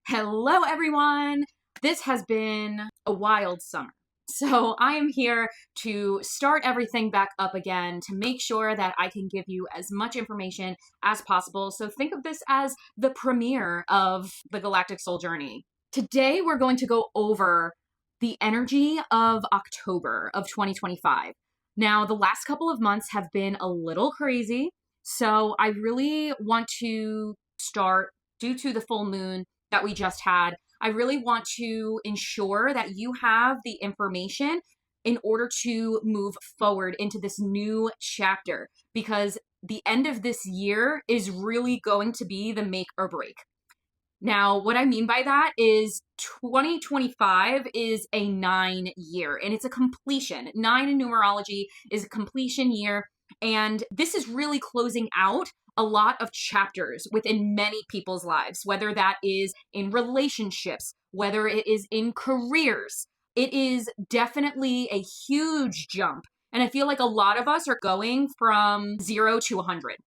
Hello, everyone. This has been a wild summer. So I am here to start everything back up again to make sure that I can give you as much information as possible. So think of this as the premiere of the Galactic Soul journey. Today, we're going to go over the energy of October of 2025. Now, the last couple of months have been a little crazy. So I really want to start, due to the full moon that we just had, I really want to ensure that you have the information in order to move forward into this new chapter, because the end of this year is really going to be the make or break. Now, what I mean by that is 2025 is a 9 year and it's a completion. 9 in numerology is a completion year. And this is really closing out a lot of chapters within many people's lives, whether that is in relationships, whether it is in careers. It is definitely a huge jump. And I feel like a lot of us are going from 0 to 100.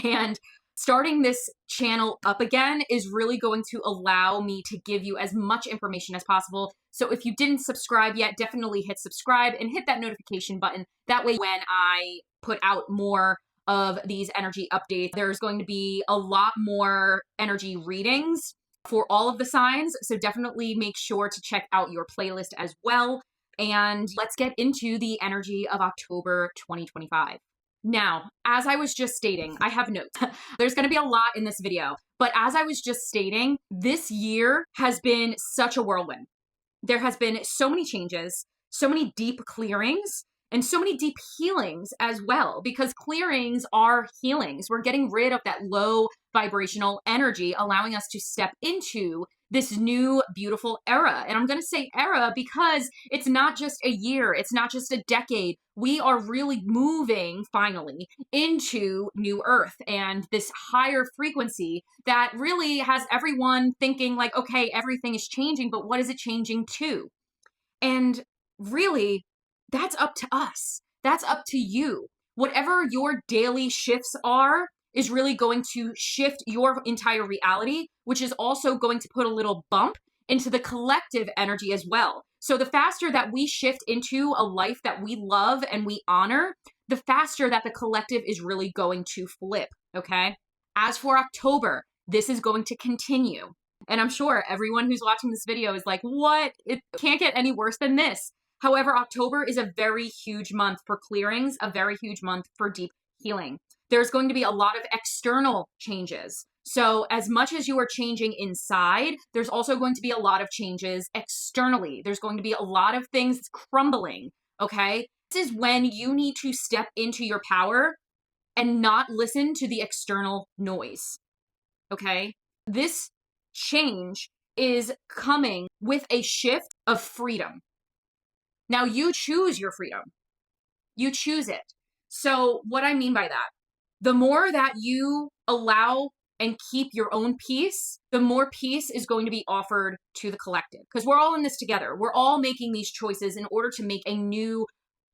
And starting this channel up again is really going to allow me to give you as much information as possible. So if you didn't subscribe yet, definitely hit subscribe and hit that notification button. That way, when I put out more of these energy updates, there's going to be a lot more energy readings for all of the signs. So definitely make sure to check out your playlist as well. And let's get into the energy of October 2025. Now, as I was just stating, I have notes. There's going to be a lot in this video, but as I was just stating, this year has been such a whirlwind. There has been so many changes, so many deep clearings, and so many deep healings as well, because clearings are healings. We're getting rid of that low vibrational energy, allowing us to step into this new beautiful era. And I'm going to say era because it's not just a year, it's not just a decade. We are really moving finally into new earth and this higher frequency that really has everyone thinking like, okay, everything is changing, but what is it changing to? And really, that's up to us. That's up to you. Whatever your daily shifts are is really going to shift your entire reality, which is also going to put a little bump into the collective energy as well. So the faster that we shift into a life that we love and we honor, the faster that the collective is really going to flip, okay? As for October, this is going to continue. And I'm sure everyone who's watching this video is like, what? It can't get any worse than this. However, October is a very huge month for clearings, a very huge month for deep healing. There's going to be a lot of external changes. So as much as you are changing inside, there's also going to be a lot of changes externally. There's going to be a lot of things crumbling, okay? This is when you need to step into your power and not listen to the external noise, okay? This change is coming with a shift of freedom. Now you choose your freedom. You choose it. So what I mean by that, the more that you allow and keep your own peace, the more peace is going to be offered to the collective. Because we're all in this together. We're all making these choices in order to make a new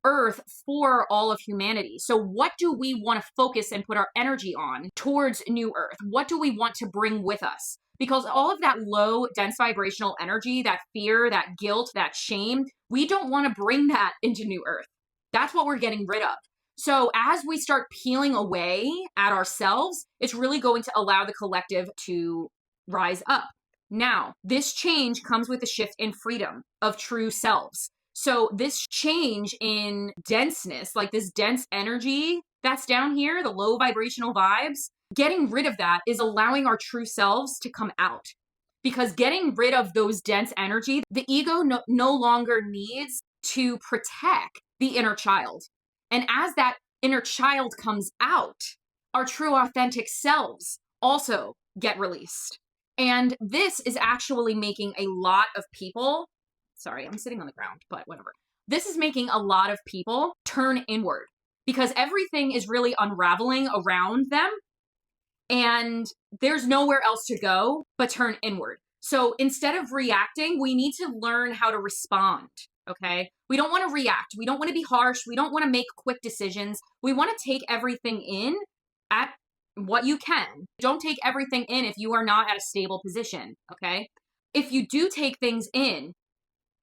earth for all of humanity. So what do we want to focus and put our energy on towards new earth? What do we want to bring with us? Because all of that low, dense vibrational energy, that fear, that guilt, that shame, we don't want to bring that into new earth. That's what we're getting rid of. So as we start peeling away at ourselves, it's really going to allow the collective to rise up. Now, this change comes with a shift in freedom of true selves. So this change in denseness, like this dense energy that's down here, the low vibrational vibes, getting rid of that is allowing our true selves to come out. Because getting rid of those dense energy, the ego no longer needs to protect the inner child. And as that inner child comes out, our true authentic selves also get released. And this is actually making a lot of people, sorry, I'm sitting on the ground, but whatever. This is making a lot of people turn inward because everything is really unraveling around them. And there's nowhere else to go but turn inward. So instead of reacting, we need to learn how to respond, okay? We don't want to react. We don't want to be harsh. We don't want to make quick decisions. We want to take everything in at what you can. Don't take everything in if you are not at a stable position, okay? If you do take things in,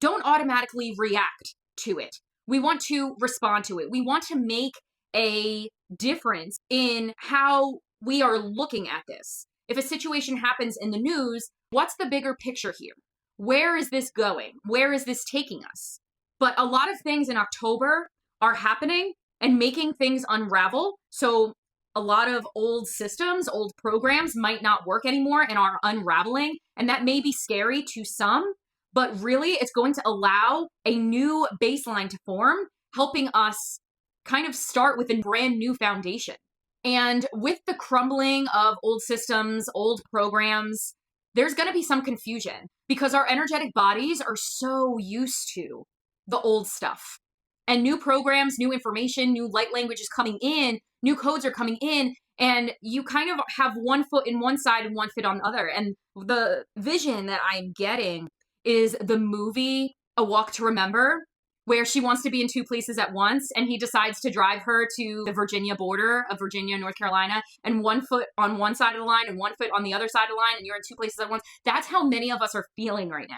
don't automatically react to it. We want to respond to it. We want to make a difference in how we are looking at this. If a situation happens in the news, what's the bigger picture here? Where is this going? Where is this taking us? But a lot of things in October are happening and making things unravel. So a lot of old systems, old programs might not work anymore and are unraveling. And that may be scary to some, but really it's going to allow a new baseline to form, helping us kind of start with a brand new foundation. And with the crumbling of old systems, old programs, there's going to be some confusion because our energetic bodies are so used to the old stuff. And new programs, new information, new light language is coming in, new codes are coming in, and you kind of have one foot in one side and one foot on the other. And the vision that I'm getting is the movie A Walk to Remember, where she wants to be in two places at once, and he decides to drive her to the Virginia border of Virginia and North Carolina, and one foot on one side of the line and one foot on the other side of the line, and you're in two places at once. That's how many of us are feeling right now.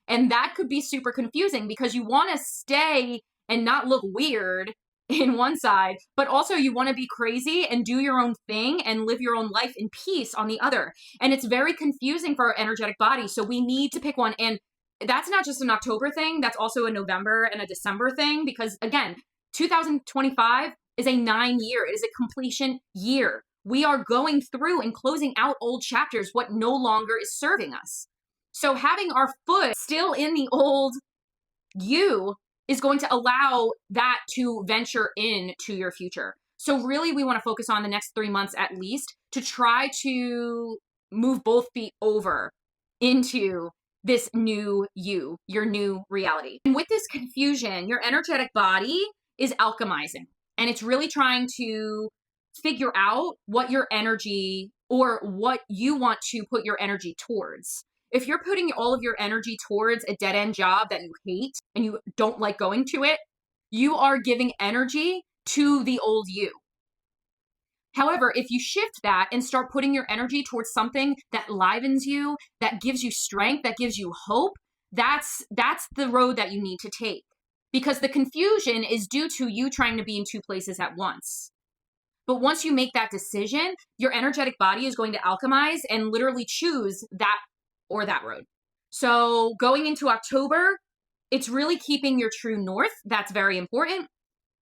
And that could be super confusing because you want to stay and not look weird in one side, but also you want to be crazy and do your own thing and live your own life in peace on the other. And it's very confusing for our energetic body. So we need to pick one. And that's not just an October thing. That's also a November and a December thing, because again, 2025 is a 9-year. It is a completion year. We are going through and closing out old chapters, what no longer is serving us. So having our foot still in the old you is going to allow that to venture into your future. So really we want to focus on the next 3 months at least to try to move both feet over into this new you, your new reality. And with this confusion, your energetic body is alchemizing, and it's really trying to figure out what your energy or what you want to put your energy towards. If you're putting all of your energy towards a dead-end job that you hate and you don't like going to it, you are giving energy to the old you. However, if you shift that and start putting your energy towards something that livens you, that gives you strength, that gives you hope, that's the road that you need to take. Because the confusion is due to you trying to be in two places at once. But once you make that decision, your energetic body is going to alchemize and literally choose that or that road. So going into October, it's really keeping your true north. That's very important.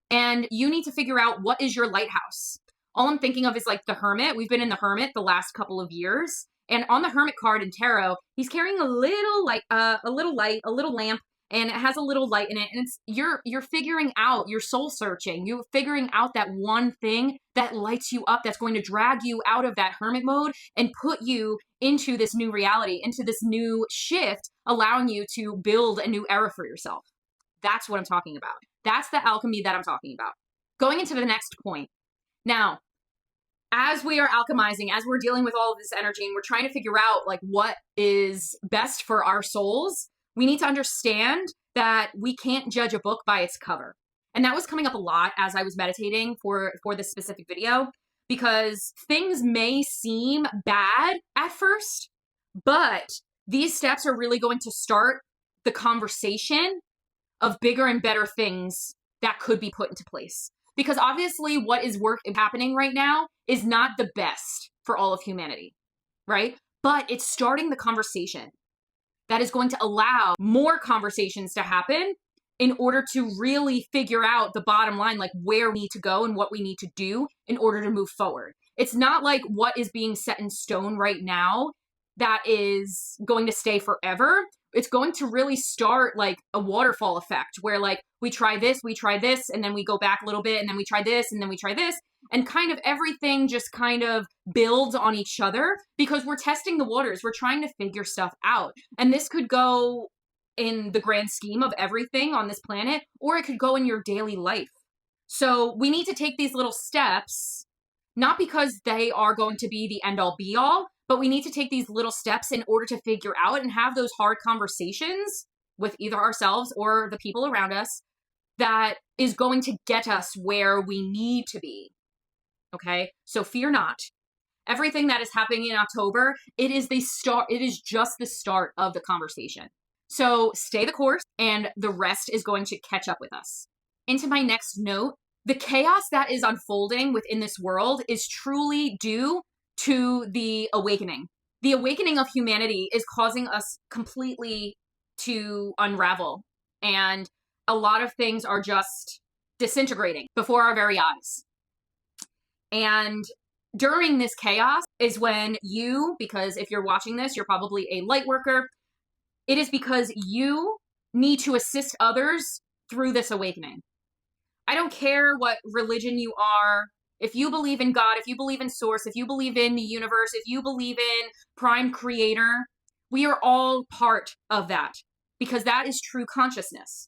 And you need to figure out what is your lighthouse. All I'm thinking of is like the Hermit. We've been in the Hermit the last couple of years. And on the Hermit card in tarot, he's carrying a little lamp, and it has a little light in it. And it's you're figuring out, you're soul searching. You're figuring out that one thing that lights you up, that's going to drag you out of that hermit mode and put you into this new reality, into this new shift, allowing you to build a new era for yourself. That's what I'm talking about. That's the alchemy that I'm talking about. Going into the next point. Now, as we are alchemizing, as we're dealing with all of this energy and we're trying to figure out like what is best for our souls, we need to understand that we can't judge a book by its cover. And that was coming up a lot as I was meditating for this specific video, because things may seem bad at first, but these steps are really going to start the conversation of bigger and better things that could be put into place. Because obviously what is happening right now is not the best for all of humanity, right? But it's starting the conversation that is going to allow more conversations to happen in order to really figure out the bottom line, like where we need to go and what we need to do in order to move forward. It's not like what is being set in stone right now that is going to stay forever. It's going to really start like a waterfall effect where like we try this, and then we go back a little bit, and then we try this, and then we try this. And kind of everything just kind of builds on each other because we're testing the waters. We're trying to figure stuff out. And this could go in the grand scheme of everything on this planet, or it could go in your daily life. So we need to take these little steps, not because they are going to be the end all be all, but we need to take these little steps in order to figure out and have those hard conversations with either ourselves or the people around us that is going to get us where we need to be. Okay? So fear not. Everything that is happening in October, it is just the start of the conversation. So stay the course, and the rest is going to catch up with us. Into my next note, the chaos that is unfolding within this world is truly due to the awakening. The awakening of humanity is causing us completely to unravel, and a lot of things are just disintegrating before our very eyes. And during this chaos is when you, because if you're watching this, you're probably a light worker, it is because you need to assist others through this awakening. I don't care what religion you are. If you believe in God, if you believe in source, if you believe in the universe, if you believe in prime creator, we are all part of that, because that is true consciousness.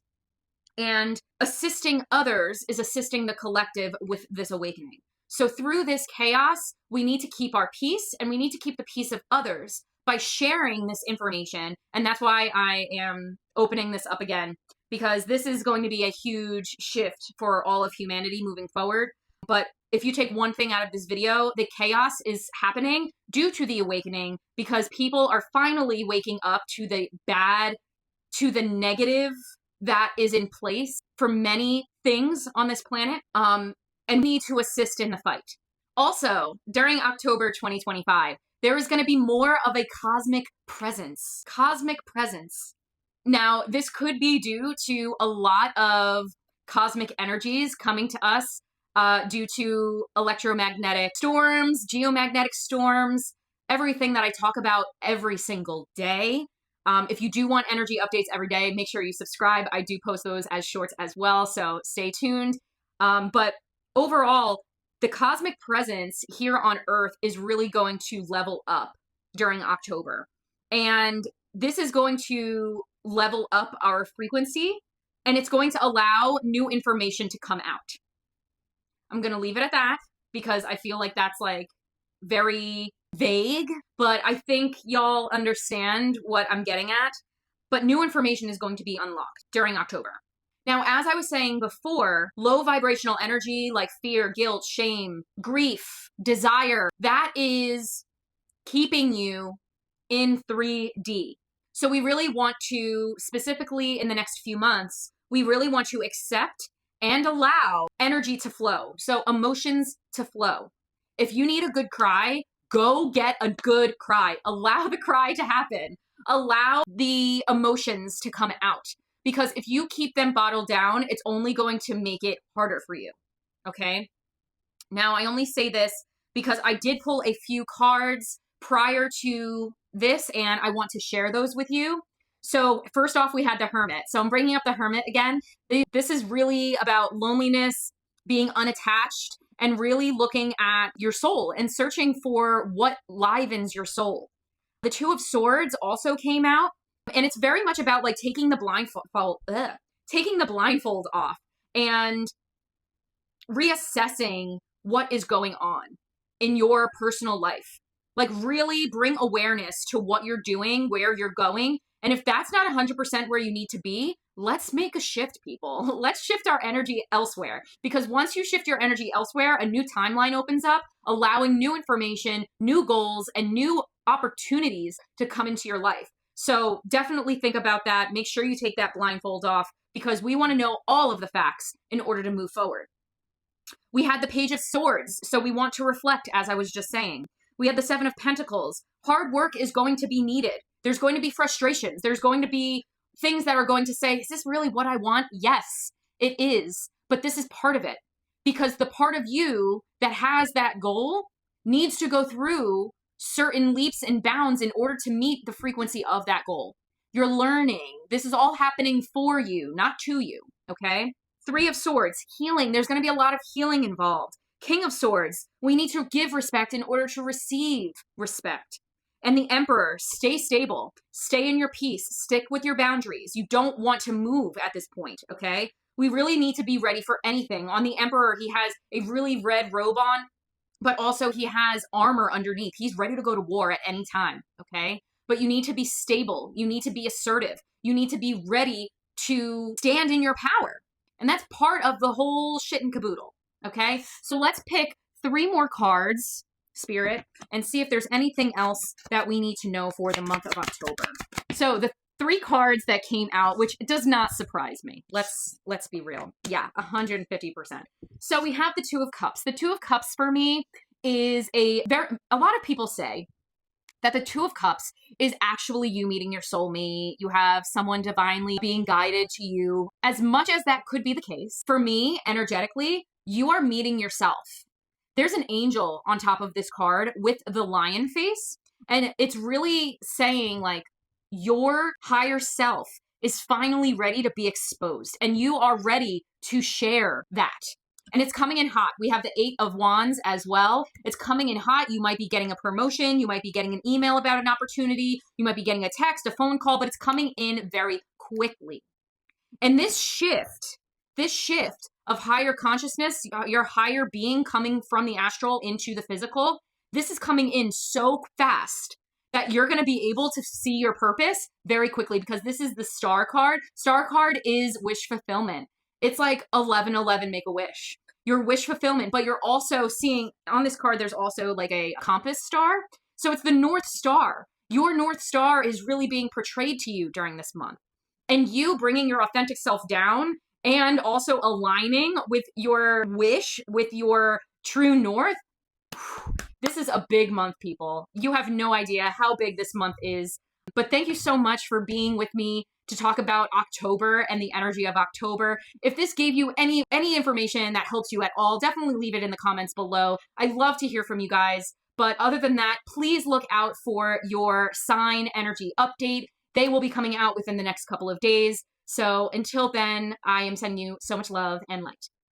And assisting others is assisting the collective with this awakening. So through this chaos, we need to keep our peace, and we need to keep the peace of others by sharing this information. And that's why I am opening this up again, because this is going to be a huge shift for all of humanity moving forward. But if you take one thing out of this video, the chaos is happening due to the awakening, because people are finally waking up to the bad, to the negative that is in place for many things on this planet, and need to assist in the fight. Also, during October 2025, there is going to be more of a cosmic presence. Cosmic presence. Now, this could be due to a lot of cosmic energies coming to us due to electromagnetic storms, geomagnetic storms, everything that I talk about every single day. If you do want energy updates every day, make sure you subscribe. I do post those as shorts as well, so stay tuned. But overall, the cosmic presence here on Earth is really going to level up during October. And this is going to level up our frequency, and it's going to allow new information to come out. I'm going to leave it at that, because I feel like that's like very vague, but I think y'all understand what I'm getting at. But new information is going to be unlocked during October. Now, as I was saying before, low vibrational energy like fear, guilt, shame, grief, desire, that is keeping you in 3D. So we really want to, specifically in the next few months, we really want to accept and allow energy to flow. So emotions to flow. If you need a good cry, go get a good cry. Allow the cry to happen. Allow the emotions to come out. Because if you keep them bottled down, it's only going to make it harder for you. Okay? Now, I only say this because I did pull a few cards prior to this, and I want to share those with you. So first off, we had the Hermit. So I'm bringing up the Hermit again. This is really about loneliness, being unattached, and really looking at your soul and searching for what livens your soul. The Two of Swords also came out, and it's very much about like taking the blindfold off and reassessing what is going on in your personal life. Like really bring awareness to what you're doing, where you're going. And if that's not 100% where you need to be, let's make a shift, people. Let's shift our energy elsewhere. Because once you shift your energy elsewhere, a new timeline opens up, allowing new information, new goals, and new opportunities to come into your life. So definitely think about that. Make sure you take that blindfold off, because we want to know all of the facts in order to move forward. We had the Page of Swords, so we want to reflect, as I was just saying. We had the Seven of Pentacles. Hard work is going to be needed. There's going to be frustrations. There's going to be things that are going to say, is this really what I want? Yes, it is. But this is part of it. Because the part of you that has that goal needs to go through certain leaps and bounds in order to meet the frequency of that goal. You're learning. This is all happening for you, not to you, okay? Three of Swords, healing. There's going to be a lot of healing involved. King of Swords, we need to give respect in order to receive respect. And the Emperor, stay stable. Stay in your peace. Stick with your boundaries. You don't want to move at this point, okay? We really need to be ready for anything. On the Emperor, he has a really red robe on, but also he has armor underneath. He's ready to go to war at any time, okay? But you need to be stable. You need to be assertive. You need to be ready to stand in your power. And that's part of the whole shit and caboodle, okay? So let's pick 3 more cards Spirit, and see if there's anything else that we need to know for the month of October. So the 3 cards that came out, which does not surprise me. Let's be real. Yeah, 150%. So we have the 2 of Cups. The 2 of Cups for me is a lot of people say that the 2 of Cups is actually you meeting your soulmate. You have someone divinely being guided to you. As much as that could be the case, for me, energetically, you are meeting yourself. There's an angel on top of this card with the lion face, and it's really saying like your higher self is finally ready to be exposed, and you are ready to share that. And it's coming in hot. We have the 8 of Wands as well. It's coming in hot. You might be getting a promotion. You might be getting an email about an opportunity. You might be getting a text, a phone call, but it's coming in very quickly. And this shift of higher consciousness, your higher being coming from the astral into the physical, this is coming in so fast that you're going to be able to see your purpose very quickly, because this is the Star card. Star card is wish fulfillment. It's like 1111, make a wish. Your wish fulfillment, but you're also seeing on this card, there's also like a compass star. So it's the North Star. Your North Star is really being portrayed to you during this month. And you bringing your authentic self down and also aligning with your wish, with your true north. This is a big month, people. You have no idea how big this month is. But thank you so much for being with me to talk about October and the energy of October. If this gave you any information that helps you at all, definitely leave it in the comments below. I love to hear from you guys. But other than that, please look out for your sign energy update. They will be coming out within the next couple of days. So until then, I am sending you so much love and light.